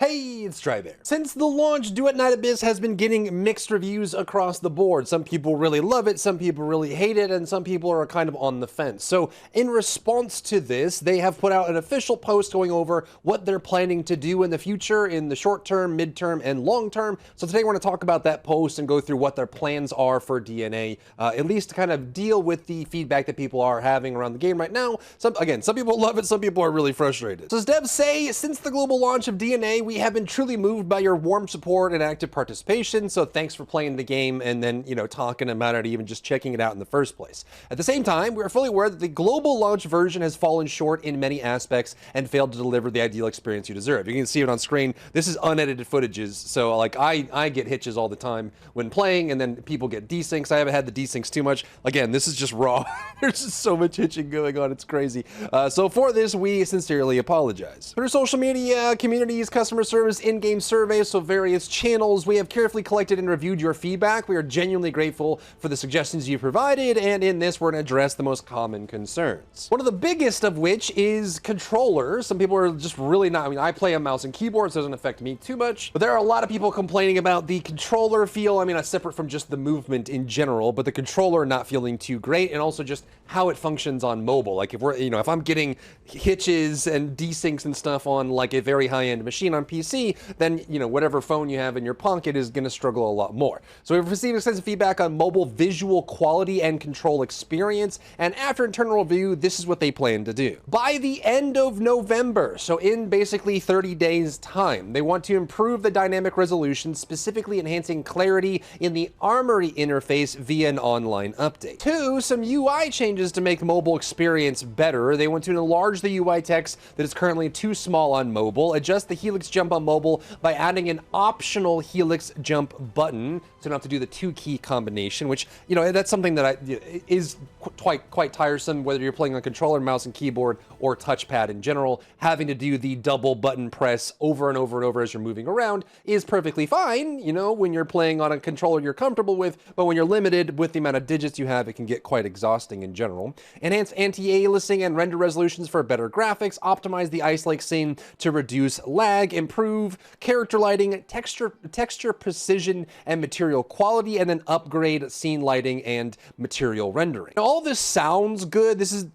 Hey, it's Drybear. Since the launch, Duet Night Abyss has been getting mixed reviews across the board. Some people really love it, some people really hate it, and some people are kind of on the fence. So in response to this, they have put out an official post going over what they're planning to do in the future, in the short term, midterm, and long term. So today we're going to talk about that post and go through what their plans are for DNA, at least to kind of deal with the feedback that people are having around the game right now. Some people love it, some people are really frustrated. So as devs say, since the global launch of DNA, we have been truly moved by your warm support and active participation, so thanks for playing the game and then, talking about it, even just checking it out in the first place. At the same time, we are fully aware that the global launch version has fallen short in many aspects and failed to deliver the ideal experience you deserve. You can see it on screen. This is unedited footages, so like I get hitches all the time when playing, and then people get desyncs. I haven't had the desyncs too much. Again, this is just raw. There's just so much hitching going on. It's crazy. So for this, we sincerely apologize. Through social media, communities, customer service, in-game surveys, so various channels, we have carefully collected and reviewed your feedback. We are genuinely grateful for the suggestions you provided, and in this we're going to address the most common concerns. One of the biggest of which is controllers. Some people are just really not, I play a mouse and keyboard, so it doesn't affect me too much, but there are a lot of people complaining about the controller feel. Separate from just the movement in general, but the controller not feeling too great, and also just how it functions on mobile. Like if we're, if I'm getting hitches and desyncs and stuff on like a very high-end machine on PC, then, whatever phone you have in your pocket is going to struggle a lot more. So we've received extensive feedback on mobile visual quality and control experience, and after internal review, this is what they plan to do. By the end of November, so in basically 30 days time, they want to improve the dynamic resolution, specifically enhancing clarity in the Armory interface via an online update. 2, some UI changes to make mobile experience better. They want to enlarge the UI text that is currently too small on mobile, adjust the Helix jump on mobile by adding an optional Helix jump button, so you don't have to do the 2-key combination, which, that's something that is quite tiresome, whether you're playing on controller, mouse and keyboard, or touchpad in general. Having to do the double button press over and over and over as you're moving around is perfectly fine, when you're playing on a controller you're comfortable with, but when you're limited with the amount of digits you have, it can get quite exhausting in general. Enhance anti-aliasing and render resolutions for better graphics, optimize the ice lake scene to reduce lag, improve character lighting, texture precision and material quality, and then upgrade scene lighting and material rendering. Now, all this sounds good. This is,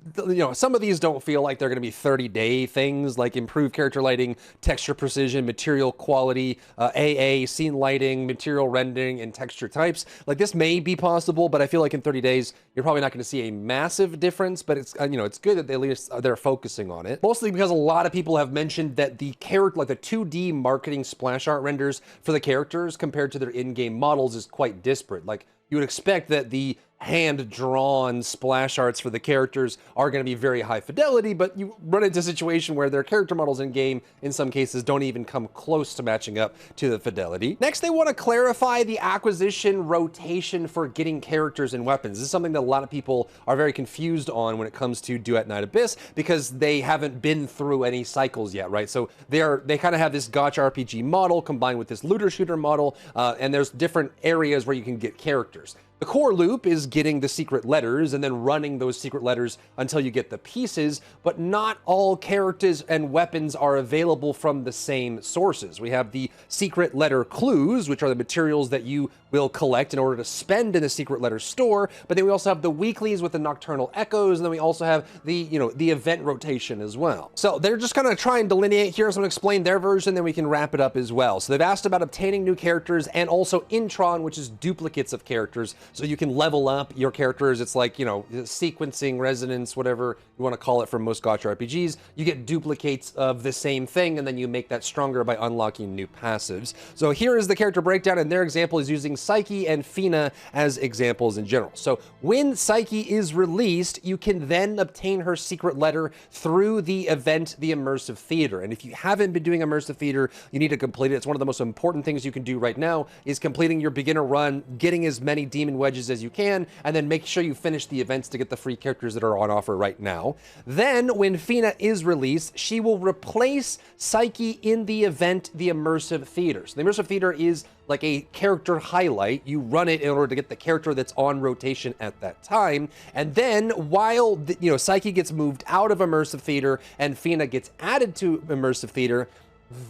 some of these don't feel like they're going to be 30-day things, like improve character lighting, texture precision, material quality, AA, scene lighting, material rendering, and texture types. Like, this may be possible, but I feel like in 30 days, you're probably not going to see a massive difference, but it's, it's good that at least they're focusing on it. Mostly because a lot of people have mentioned that the character, like the 2D marketing splash art renders for the characters compared to their in-game models is quite disparate. Like, you would expect that the hand-drawn splash arts for the characters are going to be very high fidelity, but you run into a situation where their character models in-game, in some cases, don't even come close to matching up to the fidelity. Next, they want to clarify the acquisition rotation for getting characters and weapons. This is something that a lot of people are very confused on when it comes to Duet Night Abyss, because they haven't been through any cycles yet, right? So they kind of have this gacha RPG model combined with this looter shooter model, and there's different areas where you can get characters. The core loop is getting the secret letters and then running those secret letters until you get the pieces, but not all characters and weapons are available from the same sources. We have the secret letter clues, which are the materials that you will collect in order to spend in the secret letter store, but then we also have the weeklies with the nocturnal echoes, and then we also have the, the event rotation as well. So they're just gonna try and delineate here, so I'm gonna explain their version, then we can wrap it up as well. So they've asked about obtaining new characters and also intron, which is duplicates of characters. So you can level up your characters. It's like, sequencing, resonance, whatever you want to call it for most gacha RPGs. You get duplicates of the same thing, and then you make that stronger by unlocking new passives. So here is the character breakdown, and their example is using Psyche and Fina as examples in general. So when Psyche is released, you can then obtain her secret letter through the event, the Immersive Theater. And if you haven't been doing Immersive Theater, you need to complete it. It's one of the most important things you can do right now, is completing your beginner run, getting as many demon wedges as you can, and then make sure you finish the events to get the free characters that are on offer right now. Then, when Fina is released, she will replace Psyche in the event, the Immersive Theater. So the Immersive Theater is like a character highlight. You run it in order to get the character that's on rotation at that time. And then while, Psyche gets moved out of Immersive Theater and Fina gets added to Immersive Theater,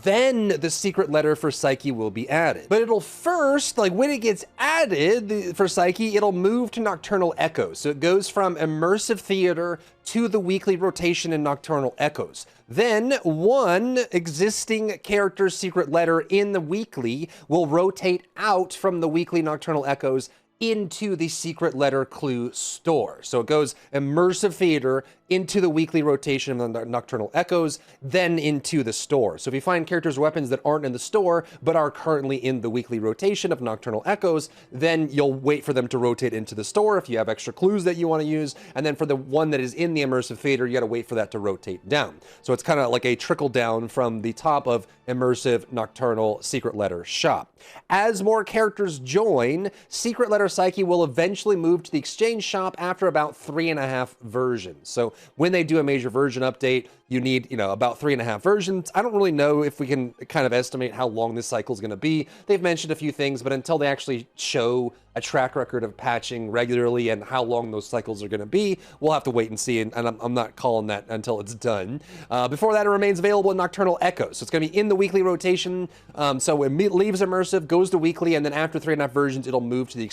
then the secret letter for Psyche will be added. But it'll first, like when it gets added for Psyche, it'll move to Nocturnal Echoes. So it goes from Immersive Theater to the weekly rotation in Nocturnal Echoes. Then one existing character's secret letter in the weekly will rotate out from the weekly Nocturnal Echoes into the secret letter clue store. So it goes Immersive Theater into the weekly rotation of the Nocturnal Echoes, then into the store. So if you find characters or weapons that aren't in the store, but are currently in the weekly rotation of Nocturnal Echoes, then you'll wait for them to rotate into the store if you have extra clues that you want to use. And then for the one that is in the Immersive Theater, you got to wait for that to rotate down. So it's kind of like a trickle down from the top of Immersive Nocturnal Secret Letter Shop. As more characters join, Secret Letter Psyche will eventually move to the Exchange Shop after about 3.5 versions. So when they do a major version update, you need, about 3.5 versions. I don't really know if we can kind of estimate how long this cycle is going to be. They've mentioned a few things, but until they actually show a track record of patching regularly and how long those cycles are going to be, we'll have to wait and see, and I'm not calling that until it's done. Before that, it remains available in Nocturnal Echoes, so it's going to be in the weekly rotation, so it leaves Immersive, goes to weekly, and then after 3.5 versions, it'll move to the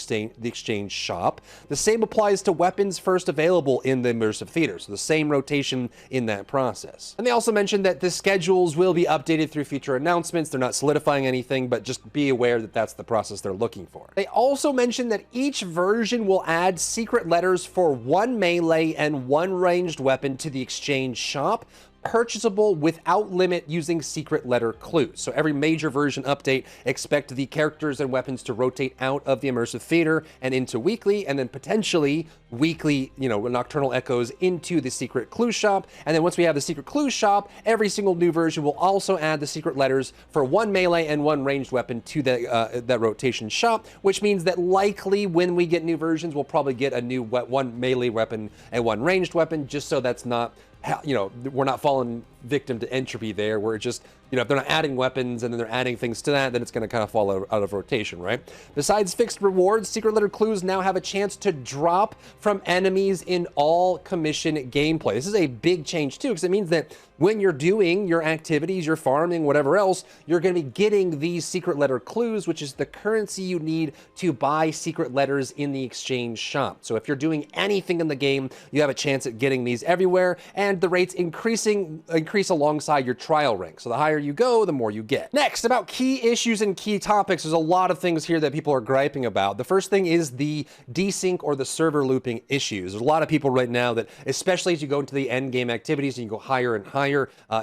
Exchange Shop. The same applies to weapons first available in the Immersive Theater, so the same rotation in that process. And they also mentioned that the schedules will be updated through future announcements. They're not solidifying anything, but just be aware that that's the process they're looking for. They also mentioned that each version will add secret letters for one melee and one ranged weapon to the Exchange Shop, purchasable without limit using secret letter clues. So every major version update, expect the characters and weapons to rotate out of the Immersive Theater and into weekly, and then potentially weekly, Nocturnal Echoes into the secret clue shop. And then once we have the secret clue shop, every single new version will also add the secret letters for one melee and one ranged weapon to that rotation shop, which means that likely when we get new versions, we'll probably get a new one melee weapon and one ranged weapon, just so that's not, we're not falling victim to entropy there, where it just, if they're not adding weapons and then they're adding things to that, then it's going to kind of fall out of rotation, right? Besides fixed rewards, secret letter clues now have a chance to drop from enemies in all commission gameplay. This is a big change too, because it means that when you're doing your activities, your farming, whatever else, you're going to be getting these secret letter clues, which is the currency you need to buy secret letters in the Exchange Shop. So if you're doing anything in the game, you have a chance at getting these everywhere, and the rates increase alongside your trial rank. So the higher you go, the more you get. Next, about key issues and key topics, there's a lot of things here that people are griping about. The first thing is the desync or the server looping issues. There's a lot of people right now that, especially as you go into the end game activities and you go higher and higher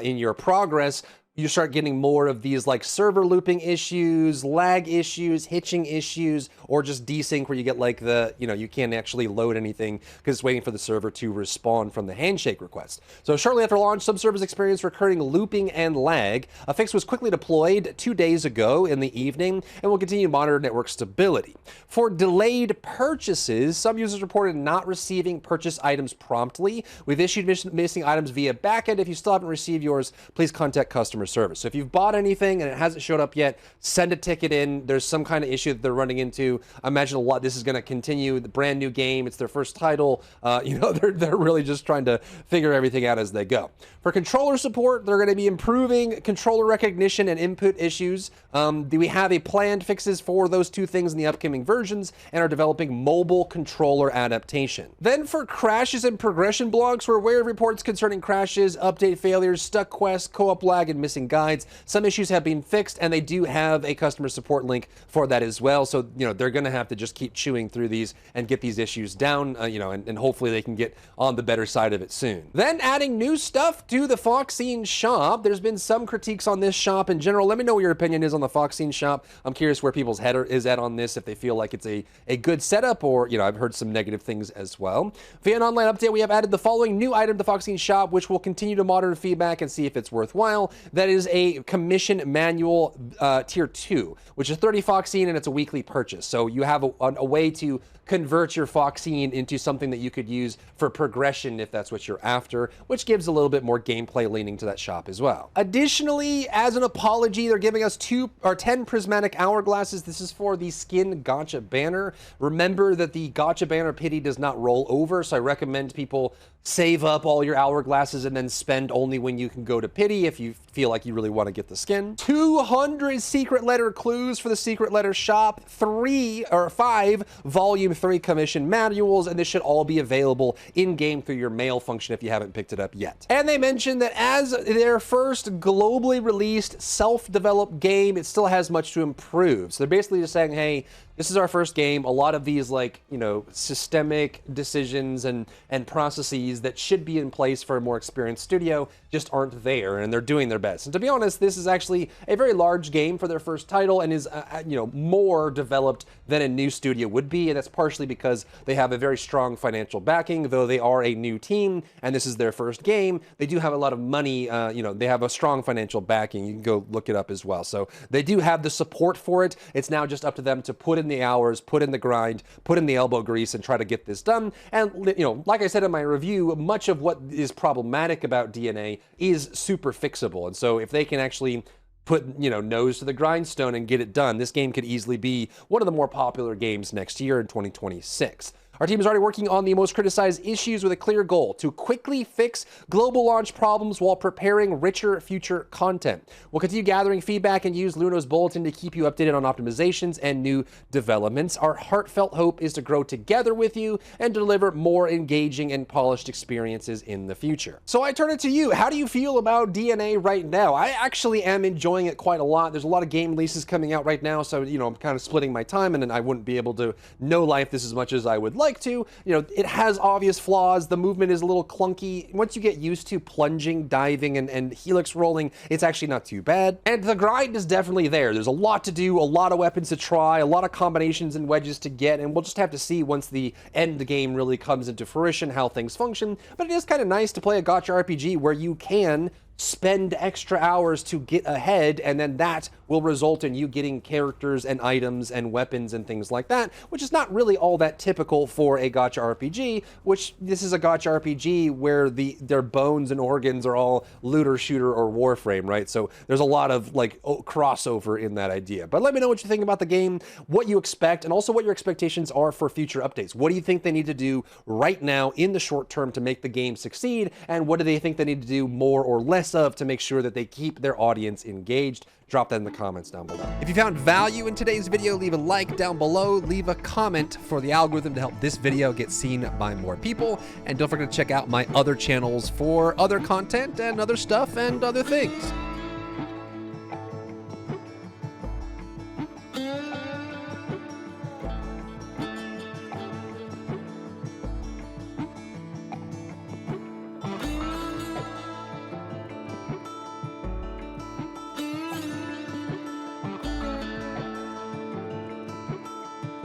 in your progress, you start getting more of these like server looping issues, lag issues, hitching issues, or just desync where you get like the, you can't actually load anything because it's waiting for the server to respond from the handshake request. So shortly after launch, some servers experienced recurring looping and lag. A fix was quickly deployed 2 days ago in the evening and will continue to monitor network stability. For delayed purchases, some users reported not receiving purchase items promptly. We've issued missing items via backend. If you still haven't received yours, please contact customer service. So if you've bought anything and it hasn't showed up yet, send a ticket in. There's some kind of issue that they're running into. I imagine this is going to continue. The brand new game, it's their first title. They're really just trying to figure everything out as they go. For controller support, they're going to be improving controller recognition and input issues. We have a planned fixes for those two things in the upcoming versions and are developing mobile controller adaptation. Then for crashes and progression blocks, we're aware of reports concerning crashes, update failures, stuck quests, co-op lag, and missing guides. Some issues have been fixed, and they do have a customer support link for that as well. So, they're going to have to just keep chewing through these and get these issues down, and hopefully they can get on the better side of it soon. Then adding new stuff to the Phoxene Shop. There's been some critiques on this shop in general. Let me know what your opinion is on the Phoxene Shop. I'm curious where people's head is at on this, if they feel like it's a good setup, or, I've heard some negative things as well. Via an online update, we have added the following new item to the Phoxene Shop, which will continue to monitor feedback and see if it's worthwhile. That is a commission manual tier 2, which is 30 Phoxene, and it's a weekly purchase. So you have a way to convert your Phoxene into something that you could use for progression if that's what you're after, which gives a little bit more gameplay leaning to that shop as well. Additionally, as an apology, they're giving us 10 prismatic hourglasses. This is for the skin gacha banner. Remember that the gacha banner pity does not roll over, so I recommend people save up all your hourglasses and then spend only when you can go to pity if you feel feel like you really want to get the skin. 200 secret letter clues for the secret letter shop, 5 volume 3 commission manuals, and this should all be available in-game through your mail function if you haven't picked it up yet. And they mentioned that as their first globally released self-developed game, it still has much to improve. So they're basically just saying, hey, this is our first game. A lot of these, like, you know, systemic decisions and processes that should be in place for a more experienced studio just aren't there, and they're doing their best. And to be honest, this is actually a very large game for their first title and is, you know, more developed than a new studio would be, and that's partially because they have a very strong financial backing. Though they are a new team and this is their first game, they do have a lot of money, you know, they have a strong financial backing. You can go look it up as well. So they do have the support for it. It's now just up to them to put in the hours, put in the grind, put in the elbow grease, and try to get this done. And, you know, like I said in my review, much of what is problematic about DNA is super fixable. And so if they can actually put, you know, nose to the grindstone and get it done, this game could easily be one of the more popular games next year in 2026. Our team is already working on the most criticized issues with a clear goal to quickly fix global launch problems while preparing richer future content. We'll continue gathering feedback and use Luno's bulletin to keep you updated on optimizations and new developments. Our heartfelt hope is to grow together with you and deliver more engaging and polished experiences in the future. So I turn it to you. How do you feel about DNA right now? I actually am enjoying it quite a lot. There's a lot of game releases coming out right now, so, you know, I'm kind of splitting my time, and then I wouldn't be able to know life this as much as I would like to. You know, it has obvious flaws. The movement is a little clunky. Once you get used to plunging, diving, and helix rolling, it's actually not too bad. And the grind is definitely there. There's a lot to do, a lot of weapons to try, a lot of combinations and wedges to get, and we'll just have to see once the end game really comes into fruition how things function. But it is kind of nice to play a gacha RPG where you can spend extra hours to get ahead, and then that will result in you getting characters and items and weapons and things like that, which is not really all that typical for a gacha RPG, which this is a gacha RPG where their bones and organs are all looter, shooter, or warframe, right? So there's a lot of like crossover in that idea. But let me know what you think about the game, what you expect, and also what your expectations are for future updates. What do you think they need to do right now in the short term to make the game succeed, and what do they think they need to do more or less of to make sure that they keep their audience engaged? Drop that in the comments down below. If you found value in today's video, leave a like down below, leave a comment for the algorithm to help this video get seen by more people, and don't forget to check out my other channels for other content and other stuff and other things.